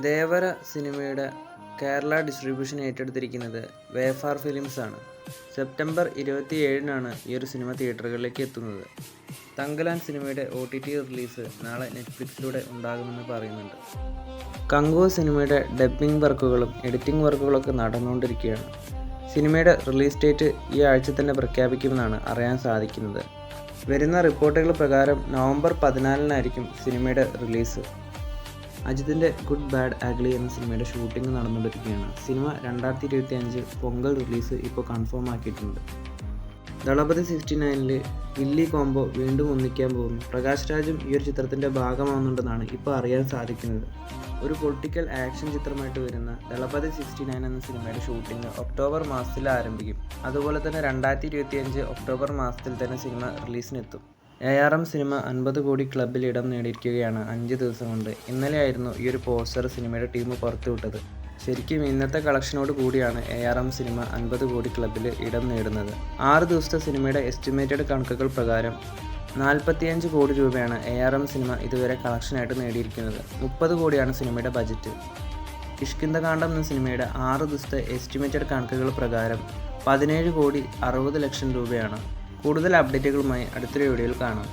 ദേവര സിനിമയുടെ Kerala distribution ഏറ്റെടുത്തിരിക്കുന്നത് വേഫാർ films ആണ്. September 27-നാണ് ഈ ഒരു സിനിമ തിയേറ്ററുകളിലേക്ക് എത്തുന്നത്. തങ്കലാൻ സിനിമയുടെ OTT റിലീസ് നാളെ നെറ്റ്ഫ്ലിക്സിലൂടെ ഉണ്ടാകുമെന്ന് പറയുന്നുണ്ട്. കങ്കുവ സിനിമയുടെ ഡബ്ബിംഗ് വർക്കുകളും എഡിറ്റിംഗ് വർക്കുകളൊക്കെ നടന്നുകൊണ്ടിരിക്കുകയാണ്. സിനിമയുടെ റിലീസ് ഡേറ്റ് ഈ ആഴ്ച തന്നെ പ്രഖ്യാപിക്കുമെന്നാണ് അറിയാൻ സാധിക്കുന്നത്. വരുന്ന റിപ്പോർട്ടുകൾ പ്രകാരം നവംബർ 14-നായിരിക്കും സിനിമയുടെ റിലീസ്. അജിത്തിൻ്റെ ഗുഡ് ബാഡ് അഗ്ലി എന്ന സിനിമയുടെ ഷൂട്ടിംഗ് നടന്നുകൊണ്ടിരിക്കുകയാണ്. സിനിമ 2025 പൊങ്കൽ റിലീസ് ഇപ്പോൾ കൺഫേം ആക്കിയിട്ടുണ്ട്. ദളപതി 69-ൽ വില്ലി കോംബോ വീണ്ടും ഒന്നിക്കാൻ പോകുന്നു. പ്രകാശ് രാജും ഈ ഒരു ചിത്രത്തിൻ്റെ ഭാഗമാവുന്നുണ്ടെന്നാണ് ഇപ്പോൾ അറിയാൻ സാധിക്കുന്നത്. ഒരു പൊളിറ്റിക്കൽ ആക്ഷൻ ചിത്രമായിട്ട് വരുന്ന ദളപതി 69 എന്ന സിനിമയുടെ ഷൂട്ടിംഗ് ഒക്ടോബർ മാസത്തിൽ ആരംഭിക്കും. അതുപോലെ തന്നെ 2025 ഒക്ടോബർ മാസത്തിൽ തന്നെ സിനിമ റിലീസിനെത്തും. ARM സിനിമ 50 കോടി ക്ലബ്ബിൽ ഇടം നേടിയിരിക്കുകയാണ് 5 ദിവസം കൊണ്ട്. ഇന്നലെയായിരുന്നു ഈ ഒരു പോസ്റ്റർ സിനിമയുടെ ടീം പുറത്തുവിട്ടത്. ശരിക്കും ഇന്നത്തെ കളക്ഷനോട് കൂടിയാണ് ARM സിനിമ 50 കോടി ക്ലബ്ബിൽ ഇടം നേടുന്നത്. 6 ദിവസത്തെ സിനിമയുടെ എസ്റ്റിമേറ്റഡ് കണക്കുകൾ പ്രകാരം 45 കോടി രൂപയാണ് ARM സിനിമ ഇതുവരെ കളക്ഷനായിട്ട് നേടിയിരിക്കുന്നത്. 30 കോടിയാണ് സിനിമയുടെ ബജറ്റ്. കിഷ്കിന്ധകാണ്ഡം എന്ന സിനിമയുടെ 6 ദിവസത്തെ എസ്റ്റിമേറ്റഡ് കണക്കുകൾ പ്രകാരം 17 കോടി 60 ലക്ഷം രൂപയാണ്. കൂടുതൽ അപ്ഡേറ്റുകളുമായി അടുത്തൊരു വീഡിയോയിൽ കാണാം.